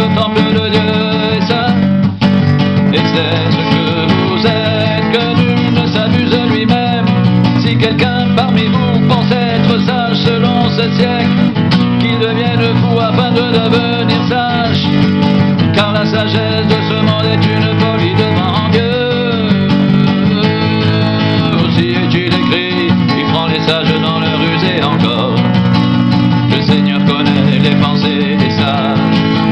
le temple de Dieu est saint, et c'est ce que vous êtes, que nul ne s'abuse lui-même. Si quelqu'un parmi vous pense être sage selon ce siècle, qu'il devienne fou afin de devenir sage, car la sagesse de ce monde est une folie devant Dieu. Aussi est-il écrit, il prend les sages dans leur ruse et encore. Le Seigneur connaît les pensées des sages,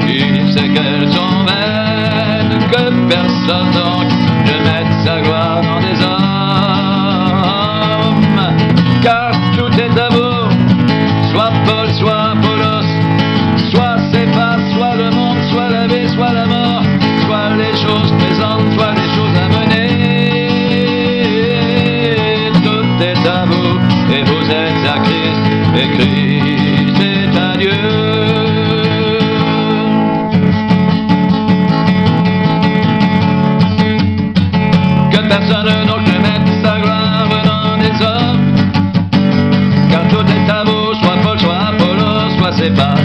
il sait qu'elles sont vaines, que personne donc ne mette sa gloire dans des hommes, car tout est à vous, soit Paul, soit Apollos, soit Céphas, soit le monde, soit la vie, soit la mort, soit les choses présentes, soit les choses à venir. Tout est à vous, et vous êtes à Christ, et Christ est à Dieu. Que personne donc ne mette sa gloire dans des hommes, car tout est à vous, soit Paul, soit Apollos, soit Céphas,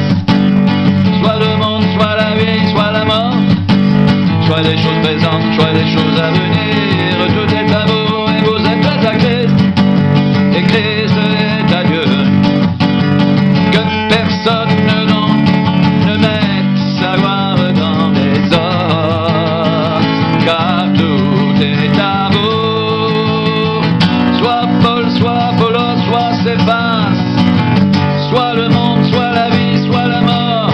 soit le monde, soit la vie, soit la mort, soit les choses présentes, soit les choses à venir. Tout est à vous et vous êtes à Christ, et Christ est à Dieu. Que personne donc ne mette sa gloire dans des hommes, car tout est à vous, soit Paul, soit Apollos, soit Céphas, soit le monde, soit la vie, soit la mort,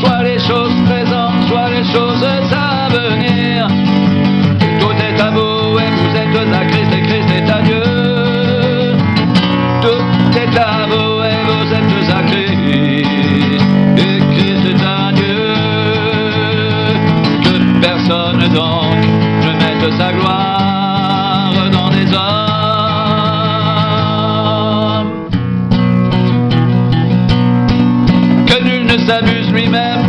soit les choses présentes, soit les choses à venir. Tout est à vous et vous êtes à Christ, et Christ est à Dieu. Tout est à vous et vous êtes à Christ, et Christ est à Dieu. Que personne donc ne mette sa gloire dans des hommes, que nul ne s'abuse lui-même.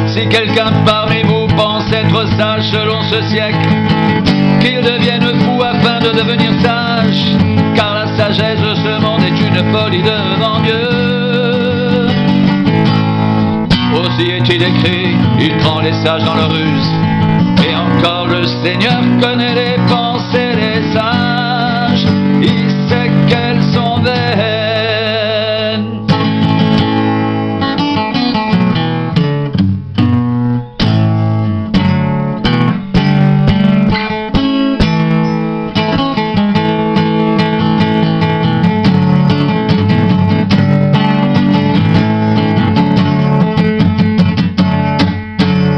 Si quelqu'un parmi vous pense être sage selon ce siècle, qu'il devienne fou afin de devenir sage, car la sagesse de ce monde est une folie devant Dieu. Aussi est-il écrit, il prend les sages dans leur ruse, et encore le Seigneur connaît les pensées des sages, il sait qu'elles sont vaines.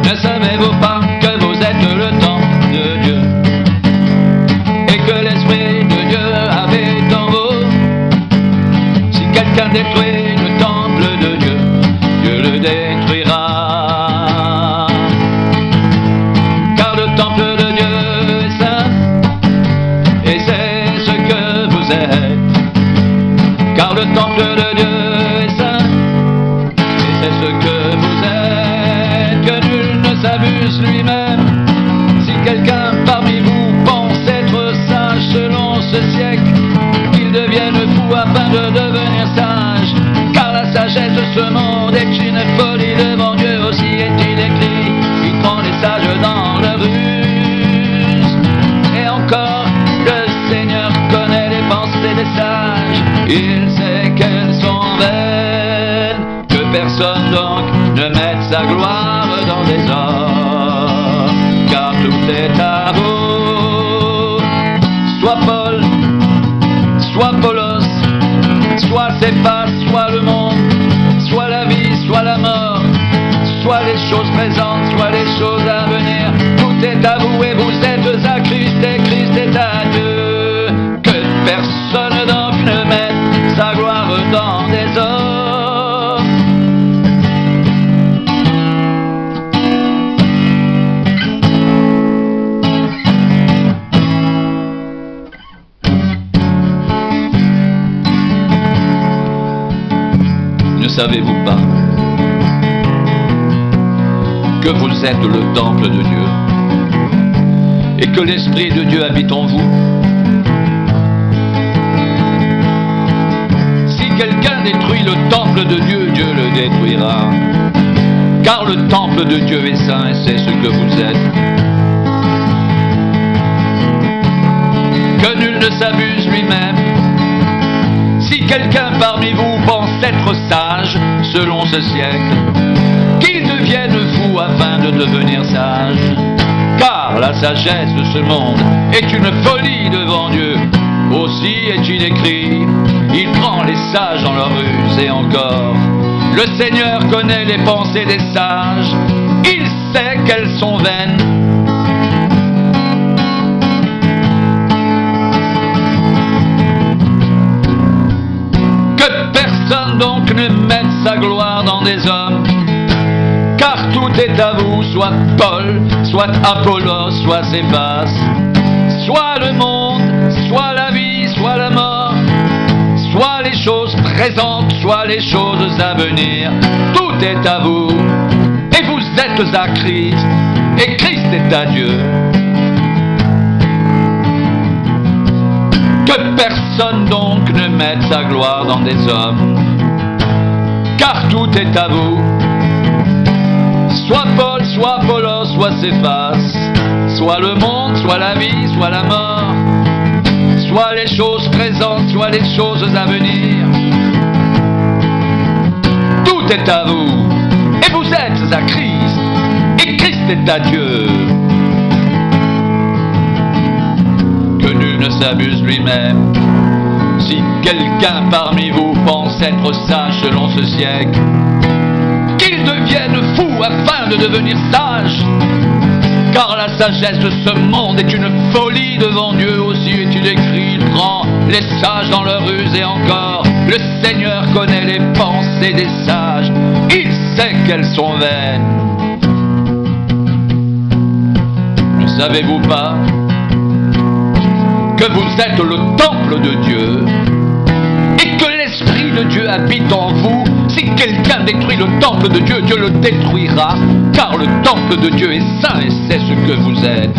Ne savez-vous pas que vous êtes le temple de Dieu, et que l'Esprit de Dieu habite en vous? Si quelqu'un détruit le temple de Dieu, Dieu le détruira. Car le temple de Dieu est saint, et c'est ce que vous êtes. Car le temple de Dieu est saint, et c'est ce que vous êtes. Que nul ne s'abuse lui-même. Si quelqu'un parmi vous pense être sage selon ce siècle, qu'il devienne fou afin de devenir sage, car la sagesse de ce monde est une folie devant Dieu. Aussi est-il écrit, il prend les sages dans leur ruse, et encore le Seigneur connaît les pensées des sages, il sait qu'elles sont vaines. Que personne donc ne mette sa gloire dans des hommes, car tout est à vous, soit Paul, soit Apollos, soit Céphas, soit le monde, soit la vie, soit la mort, soit les choses présentes, soit les choses à venir. Tout est à vous et vous êtes à Christ, et Christ est à Dieu. Que personne donc ne mette sa gloire dans des hommes. Ne savez-vous pas que vous êtes le temple de Dieu et que l'Esprit de Dieu habite en vous? Si quelqu'un détruit le temple de Dieu, Dieu le détruira. car le temple de Dieu est saint et c'est ce que vous êtes. Que nul ne s'abuse lui-même. Si quelqu'un parmi vous pense être sage selon ce siècle, qu'il devienne fou afin de devenir sage. Car la sagesse de ce monde est une folie devant Dieu. Aussi est-il écrit, il prend les sages dans leur ruse. Et encore, le Seigneur connaît les pensées des sages, il sait qu'elles sont vaines. Que personne donc ne mette sa gloire dans des hommes, car tout est à vous, soit Paul, soit Apollos, soit Céphas, soit le monde, soit la vie, soit la mort, soit les choses présentes, soit les choses à venir. Tout est à vous, et vous êtes à Christ, et Christ est à Dieu. Que personne donc ne mette sa gloire dans des hommes, car tout est à vous. Soit Paul, soit Apollos, soit Céphas, soit le monde, soit la vie, soit la mort, soit les choses présentes, soit les choses à venir. Tout est à vous, et vous êtes à Christ, et Christ est à Dieu. Que nul ne s'abuse lui-même. Si quelqu'un parmi vous pense être sage selon ce siècle, qu'il devienne fou afin de devenir sage. Car la sagesse de ce monde est une folie devant Dieu. Aussi est-il écrit, il prend les sages dans leur ruse. Et encore, le Seigneur connaît les pensées des sages, il sait qu'elles sont vaines. Ne savez-vous pas que vous êtes le temple de Dieu et que l'Esprit de Dieu habite en vous? Si quelqu'un détruit le temple de Dieu, Dieu le détruira, car le temple de Dieu est saint et c'est ce que vous êtes.